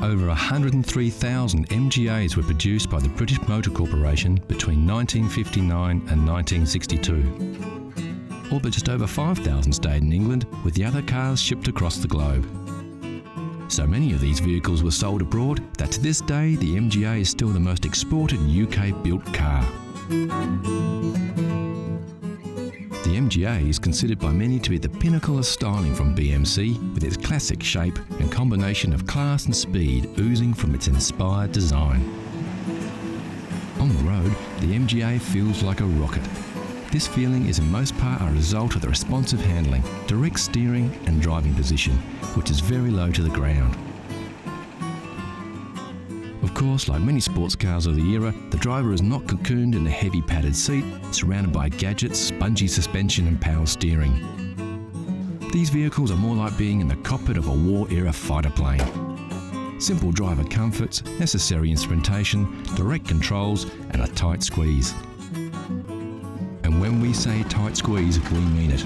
Over 103,000 MGAs were produced by the British Motor Corporation between 1959 and 1962. All but just over 5,000 stayed in England, with the other cars shipped across the globe. So many of these vehicles were sold abroad that to this day the MGA is still the most exported UK-built car. The MGA is considered by many to be the pinnacle of styling from BMC, with its classic shape and combination of class and speed oozing from its inspired design. On the road, the MGA feels like a rocket. This feeling is in most part a result of the responsive handling, direct steering and driving position, which is very low to the ground. Of course, like many sports cars of the era, the driver is not cocooned in a heavy padded seat, surrounded by gadgets, spongy suspension and power steering. These vehicles are more like being in the cockpit of a war-era fighter plane. Simple driver comforts, necessary instrumentation, direct controls and a tight squeeze. And when we say tight squeeze, we mean it.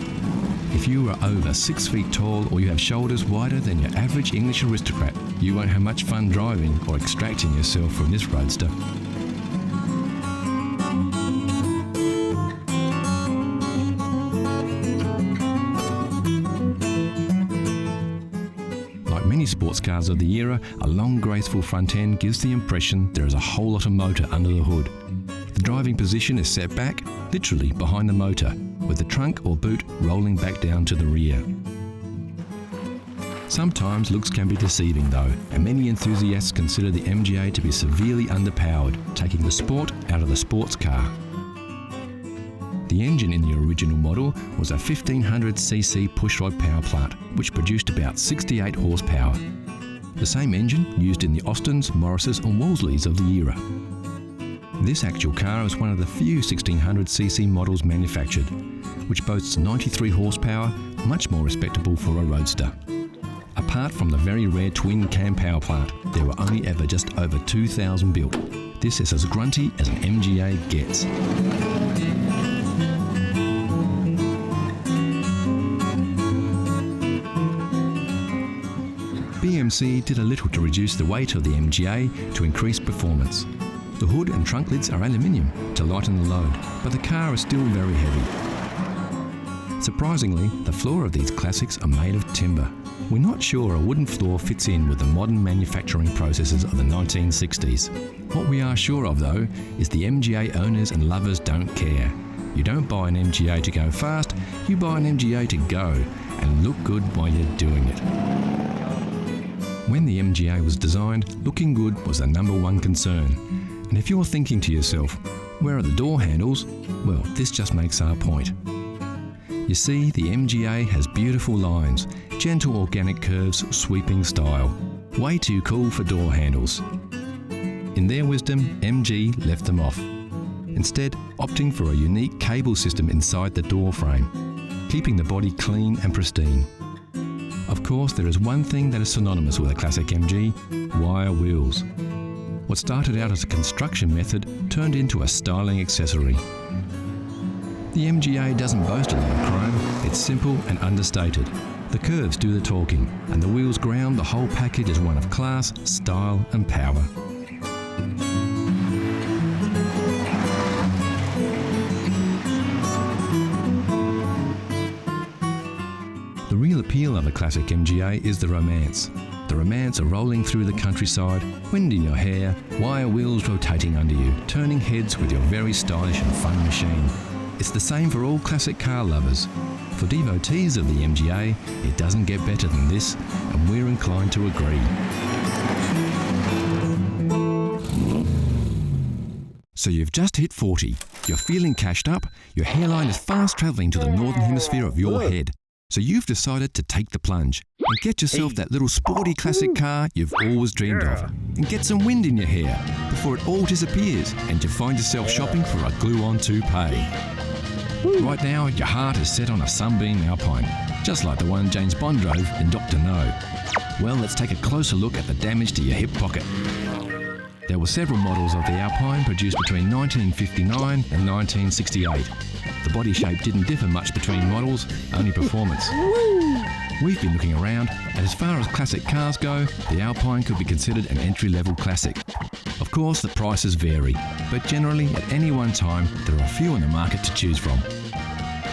If you are over 6 feet tall or you have shoulders wider than your average English aristocrat, you won't have much fun driving or extracting yourself from this roadster. Like many sports cars of the era, a long graceful front end gives the impression there is a whole lot of motor under the hood. The driving position is set back, literally behind the motor, with the trunk or boot rolling back down to the rear. Sometimes looks can be deceiving though, and many enthusiasts consider the MGA to be severely underpowered, taking the sport out of the sports car. The engine in the original model was a 1500cc pushrod power plant, which produced about 68 horsepower. The same engine used in the Austins, Morrises and Wolseleys of the era. This actual car is one of the few 1600cc models manufactured, which boasts 93 horsepower, much more respectable for a roadster. Apart from the very rare twin cam power plant, there were only ever just over 2,000 built. This is as grunty as an MGA gets. BMC did a little to reduce the weight of the MGA to increase performance. The hood and trunk lids are aluminium to lighten the load, but the car is still very heavy. Surprisingly, the floor of these classics are made of timber. We're not sure a wooden floor fits in with the modern manufacturing processes of the 1960s. What we are sure of though is the MGA owners and lovers don't care. You don't buy an MGA to go fast, you buy an MGA to go and look good while you're doing it. When the MGA was designed, looking good was the #1 concern. And if you're thinking to yourself, where are the door handles? Well, this just makes our point. You see, the MGA has beautiful lines, gentle organic curves, sweeping style. Way too cool for door handles. In their wisdom, MG left them off, instead opting for a unique cable system inside the door frame, keeping the body clean and pristine. Of course, there is one thing that is synonymous with a classic MG: wire wheels. What started out as a construction method turned into a styling accessory. The MGA doesn't boast a lot of chrome, it's simple and understated. The curves do the talking, and the wheels ground the whole package as one of class, style and power. The real appeal of a classic MGA is the romance. The romance of rolling through the countryside, wind in your hair, wire wheels rotating under you, turning heads with your very stylish and fun machine. It's the same for all classic car lovers. For devotees of the MGA, it doesn't get better than this, and we're inclined to agree. So you've just hit 40, you're feeling cashed up, your hairline is fast travelling to the northern hemisphere of your head. So you've decided to take the plunge and get yourself that little sporty classic car you've always dreamed of, and get some wind in your hair before it all disappears and you find yourself shopping for a glue-on toupee. Right now, your heart is set on a Sunbeam Alpine, just like the one James Bond drove in Dr. No. Well, let's take a closer look at the damage to your hip pocket. There were several models of the Alpine produced between 1959 and 1968. The body shape didn't differ much between models, only performance. We've been looking around, and as far as classic cars go, the Alpine could be considered an entry-level classic. Of course, the prices vary, but generally at any one time there are a few on the market to choose from.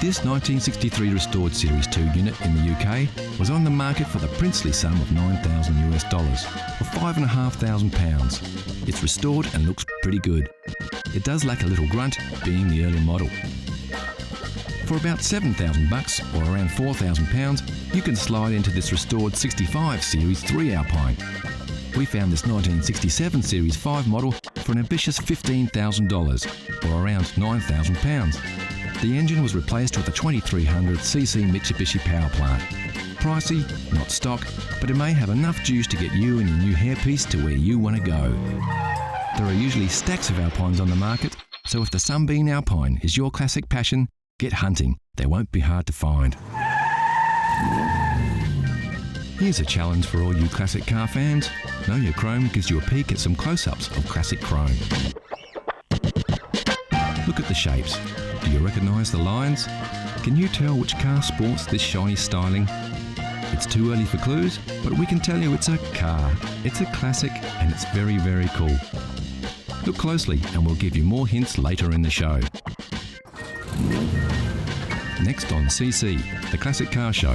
This 1963 restored Series 2 unit in the UK was on the market for the princely sum of $9,000 or £5,500. It's restored and looks pretty good. It does lack a little grunt, being the early model. For about $7,000 or around £4,000, you can slide into this restored 65 Series 3 Alpine. We found this 1967 Series 5 model for an ambitious $15,000 or around £9,000. The engine was replaced with a 2300cc Mitsubishi power plant. Pricey, not stock, but it may have enough juice to get you and your new hairpiece to where you want to go. There are usually stacks of Alpines on the market, so if the Sunbeam Alpine is your classic passion, get hunting. They won't be hard to find. Here's a challenge for all you classic car fans. Know Your Chrome gives you a peek at some close-ups of classic chrome. Look at the shapes. Do you recognise the lines? Can you tell which car sports this shiny styling? It's too early for clues, but we can tell you it's a car. It's a classic and it's very, very cool. Look closely and we'll give you more hints later in the show. Next on CC, the Classic Car Show,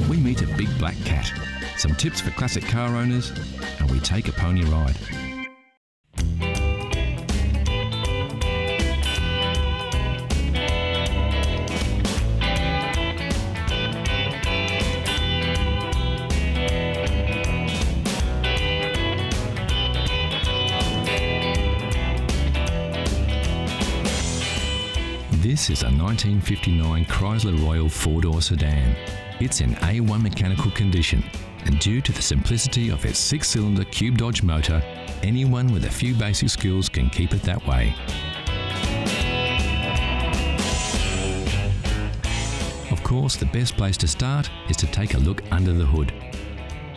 we meet a big black cat, some tips for classic car owners, and we take a pony ride. This is a 1959 Chrysler Royal four-door sedan. It's in A1 mechanical condition, and due to the simplicity of its six-cylinder Cube Dodge motor, anyone with a few basic skills can keep it that way. Of course, the best place to start is to take a look under the hood.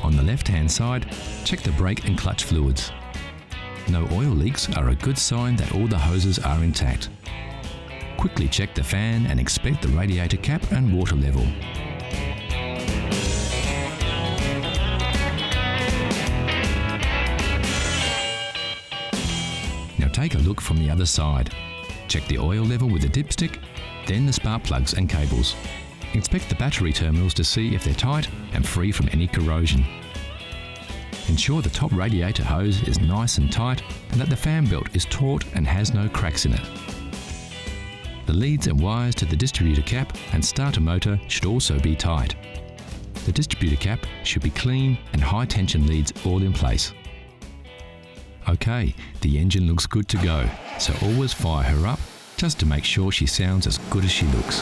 On the left-hand side, check the brake and clutch fluids. No oil leaks are a good sign that all the hoses are intact. Quickly check the fan and inspect the radiator cap and water level. Now take a look from the other side. Check the oil level with the dipstick, then the spark plugs and cables. Inspect the battery terminals to see if they're tight and free from any corrosion. Ensure the top radiator hose is nice and tight and that the fan belt is taut and has no cracks in it. The leads and wires to the distributor cap and starter motor should also be tight. The distributor cap should be clean and high tension leads all in place. Okay, the engine looks good to go, so always fire her up just to make sure she sounds as good as she looks.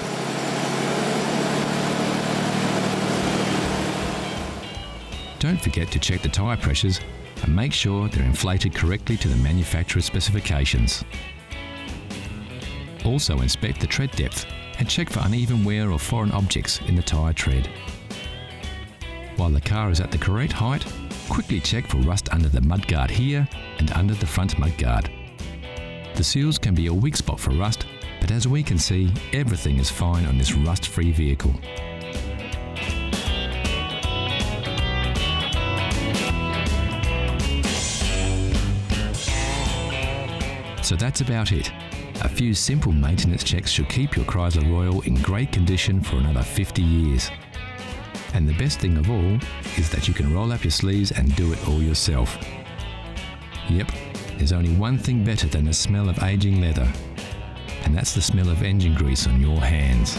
Don't forget to check the tyre pressures and make sure they're inflated correctly to the manufacturer's specifications. Also inspect the tread depth and check for uneven wear or foreign objects in the tyre tread. While the car is at the correct height, quickly check for rust under the mudguard here and under the front mudguard. The seals can be a weak spot for rust, but as we can see, everything is fine on this rust-free vehicle. So that's about it. A few simple maintenance checks should keep your Chrysler Royal in great condition for another 50 years. And the best thing of all is that you can roll up your sleeves and do it all yourself. Yep, there's only one thing better than the smell of aging leather, and that's the smell of engine grease on your hands.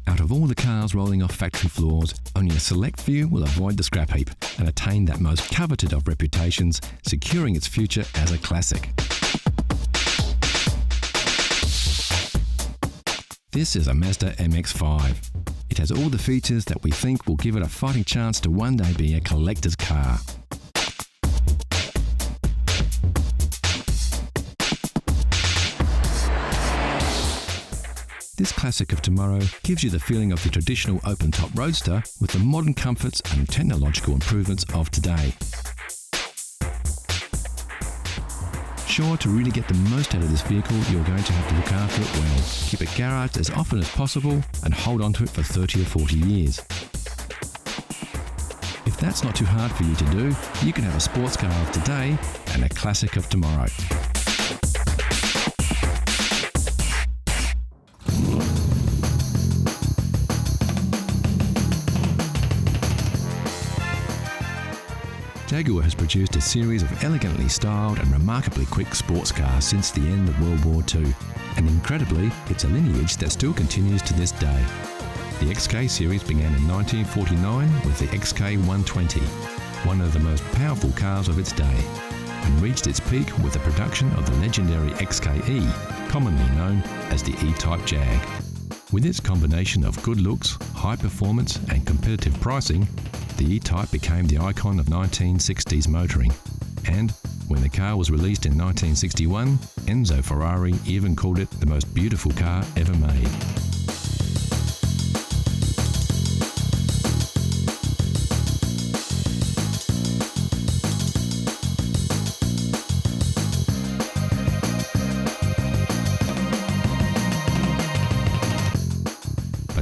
Out of all the cars rolling off factory floors, only a select few will avoid the scrap heap and attain that most coveted of reputations, securing its future as a classic. This is a Mazda MX-5. It has all the features that we think will give it a fighting chance to one day be a collector's car. This classic of tomorrow gives you the feeling of the traditional open-top roadster with the modern comforts and technological improvements of today. Sure, to really get the most out of this vehicle, you're going to have to look after it well. Keep it garaged as often as possible and hold on to it for 30 or 40 years. If that's not too hard for you to do, you can have a sports car of today and a classic of tomorrow. Jaguar has produced a series of elegantly styled and remarkably quick sports cars since the end of World War II, and incredibly, it's a lineage that still continues to this day. The XK series began in 1949 with the XK120, one of the most powerful cars of its day, and reached its peak with the production of the legendary XKE, commonly known as the E-Type Jag. With its combination of good looks, high performance and competitive pricing, the E-Type became the icon of 1960s motoring, and when the car was released in 1961, Enzo Ferrari even called it the most beautiful car ever made.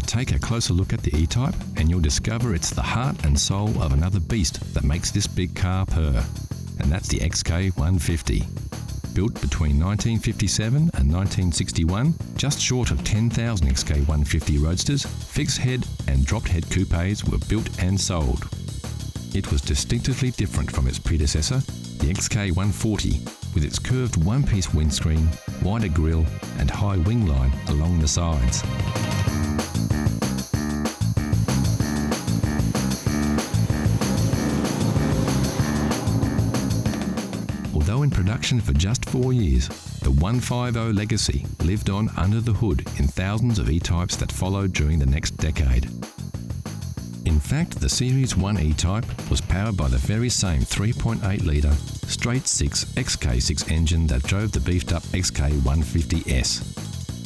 Take a closer look at the E-Type and you'll discover it's the heart and soul of another beast that makes this big car purr, and that's the XK150. Built between 1957 and 1961, just short of 10,000 XK150 Roadsters, fixed head and dropped head coupes were built and sold. It was distinctively different from its predecessor, the XK140, with its curved one-piece windscreen, wider grille and high wing line along the sides. Although in production for just 4 years, the 150 legacy lived on under the hood in thousands of E-Types that followed during the next decade. In fact, the Series 1 E-Type was powered by the very same 3.8 litre straight-six XK6 engine that drove the beefed-up XK150S.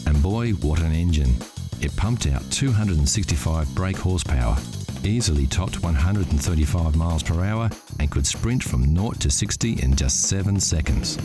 And boy, what an engine! It pumped out 265 brake horsepower, easily topped 135 miles per hour and could sprint from 0 to 60 in just 7 seconds.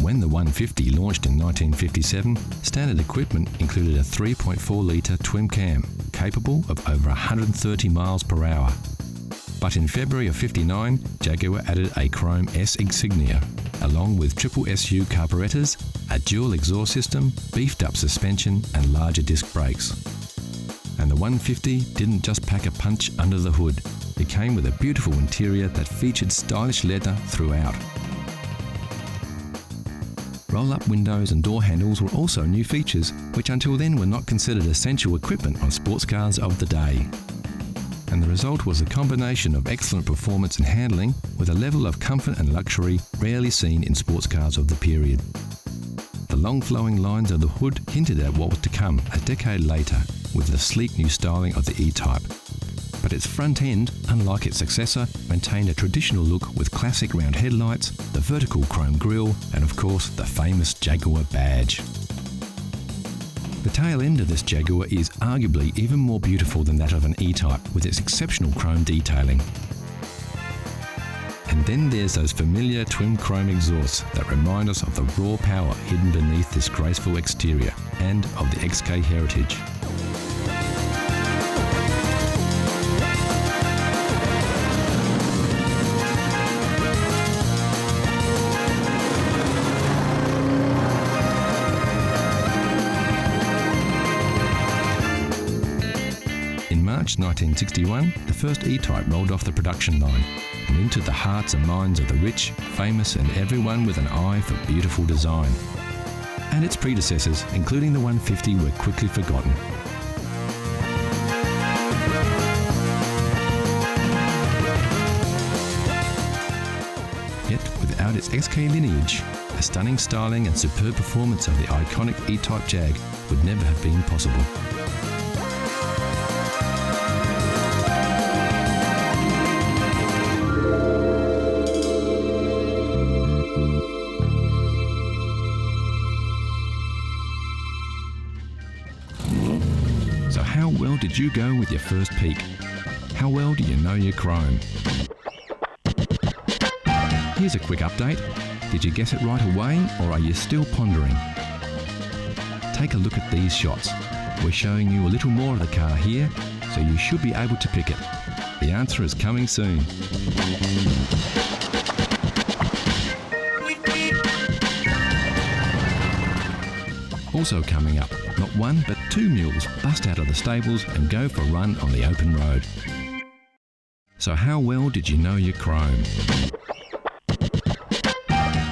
When the 150 launched in 1957, standard equipment included a 3.4 litre twin cam, capable of over 130 miles per hour. But in February of '59, Jaguar added a chrome S insignia, along with triple SU carburetors, a dual exhaust system, beefed up suspension and larger disc brakes. And the 150 didn't just pack a punch under the hood, it came with a beautiful interior that featured stylish leather throughout. Roll-up windows and door handles were also new features, which until then were not considered essential equipment on sports cars of the day. And the result was a combination of excellent performance and handling with a level of comfort and luxury rarely seen in sports cars of the period. The long flowing lines of the hood hinted at what was to come a decade later with the sleek new styling of the E-Type. But its front end, unlike its successor, maintained a traditional look with classic round headlights, the vertical chrome grille, and of course the famous Jaguar badge. The tail end of this Jaguar is arguably even more beautiful than that of an E-Type with its exceptional chrome detailing. And then there's those familiar twin chrome exhausts that remind us of the raw power hidden beneath this graceful exterior and of the XK heritage. In March 1961, the first E-Type rolled off the production line and into the hearts and minds of the rich, famous and everyone with an eye for beautiful design. And its predecessors, including the 150, were quickly forgotten. Yet, without Despite its XK lineage, the stunning styling and superb performance of the iconic E-Type Jag would never have been possible. So how well did you go with your first peek? How well do you know your chrome? Here's a quick update. Did you guess it right away, or are you still pondering? Take a look at these shots. We're showing you a little more of the car here, so you should be able to pick it. The answer is coming soon. Also coming up, not one but two mules bust out of the stables and go for a run on the open road. So how well did you know your chrome?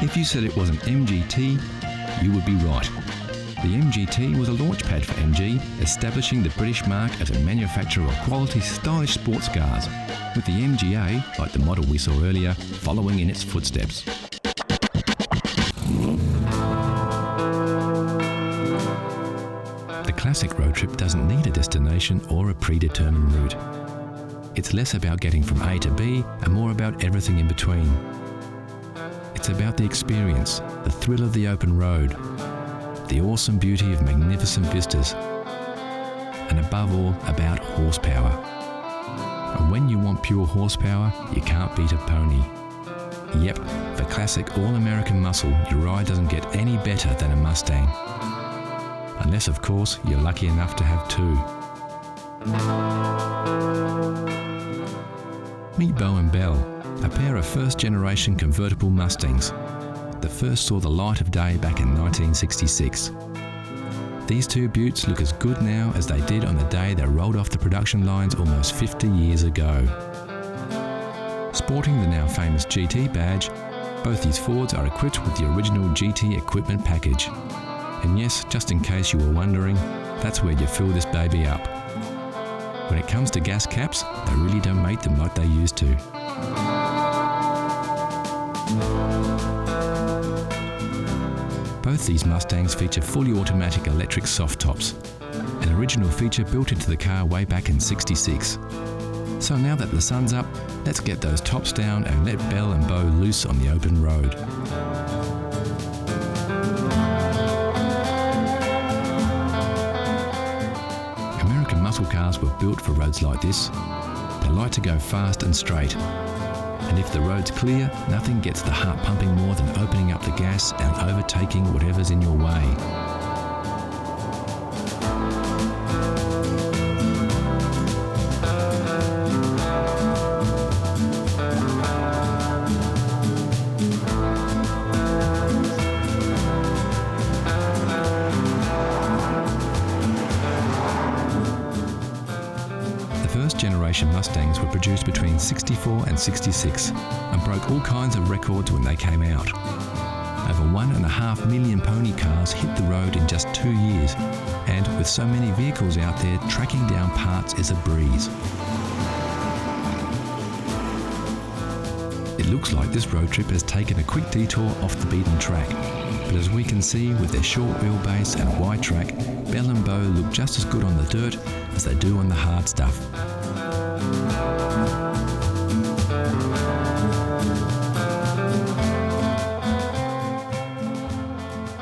If you said it was an MGT, you would be right. The MGT was a launchpad for MG, establishing the British mark as a manufacturer of quality, stylish sports cars, with the MGA, like the model we saw earlier, following in its footsteps. The classic road trip doesn't need a destination or a predetermined route. It's less about getting from A to B and more about everything in between. It's about the experience, the thrill of the open road, the awesome beauty of magnificent vistas, and above all, about horsepower. And when you want pure horsepower, you can't beat a pony. Yep, for classic all-American muscle, your ride doesn't get any better than a Mustang. Unless, of course, you're lucky enough to have two. Meet Bo and Belle, a pair of first-generation convertible Mustangs. The first saw the light of day back in 1966. These two beauts look as good now as they did on the day they rolled off the production lines almost 50 years ago. Sporting the now famous GT badge, both these Fords are equipped with the original GT equipment package. And yes, just in case you were wondering, that's where you fill this baby up. When it comes to gas caps, they really don't make them like they used to. Both these Mustangs feature fully automatic electric soft tops, an original feature built into the car way back in '66. So now that the sun's up, let's get those tops down and let Belle and Bo loose on the open road. American muscle cars were built for roads like this. They like to go fast and straight. And if the road's clear, nothing gets the heart pumping more than opening up the gas and overtaking whatever's in your way. First-generation Mustangs were produced between '64 and '66 and broke all kinds of records when they came out. Over 1.5 million pony cars hit the road in just 2 years, and with so many vehicles out there, tracking down parts is a breeze. It looks like this road trip has taken a quick detour off the beaten track, but as we can see with their short wheelbase and wide track, Belle and Bo look just as good on the dirt as they do on the hard stuff.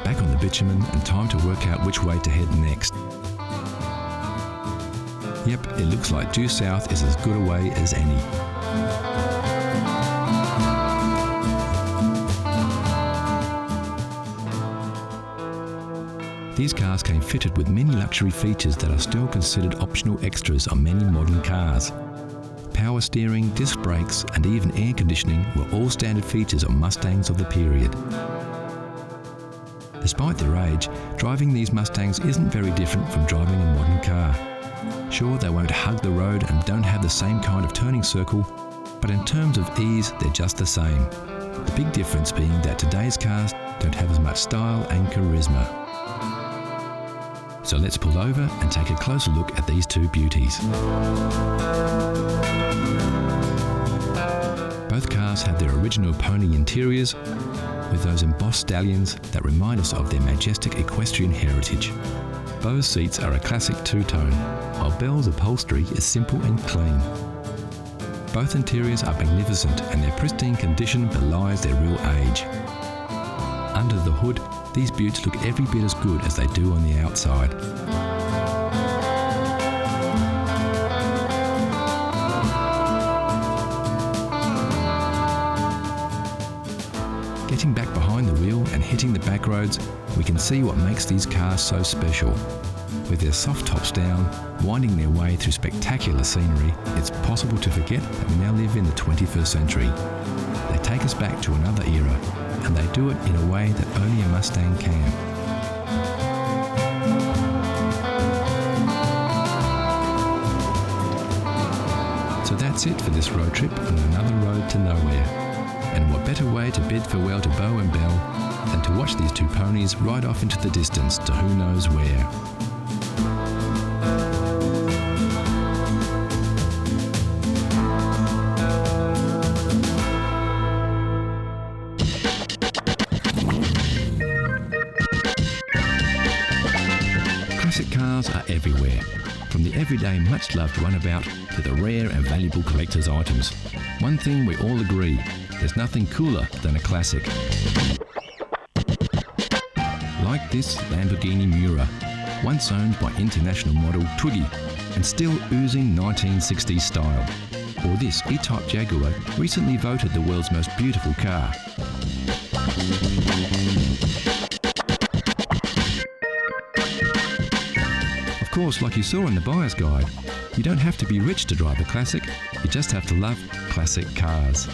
Back on the bitumen and time to work out which way to head next. Yep, it looks like due south is as good a way as any. These cars came fitted with many luxury features that are still considered optional extras on many modern cars. Power steering, disc brakes, and even air conditioning were all standard features on Mustangs of the period. Despite their age, driving these Mustangs isn't very different from driving a modern car. Sure, they won't hug the road and don't have the same kind of turning circle, but in terms of ease, they're just the same. The big difference being that today's cars don't have as much style and charisma. So let's pull over and take a closer look at these two beauties. Both cars have their original pony interiors with those embossed stallions that remind us of their majestic equestrian heritage. Bose seats are a classic two-tone, while Bell's upholstery is simple and clean. Both interiors are magnificent and their pristine condition belies their real age. Under the hood, these beauts look every bit as good as they do on the outside. Getting back behind the wheel and hitting the back roads, we can see what makes these cars so special. With their soft tops down, winding their way through spectacular scenery, it's possible to forget that we now live in the 21st century. They take us back to another era, and they do it in a way that only a Mustang can. So that's it for this road trip on another road to nowhere. And what better way to bid farewell to Beau and Belle than to watch these two ponies ride off into the distance to who knows where. Classic cars are everywhere, from the everyday much-loved runabout to the rare and valuable collector's items. One thing we all agree, there's nothing cooler than a classic. Like this Lamborghini Miura, once owned by international model Twiggy and still oozing 1960s style. Or this E-Type Jaguar, recently voted the world's most beautiful car. Of course, like you saw in the buyer's guide, you don't have to be rich to drive a classic, you just have to love classic cars.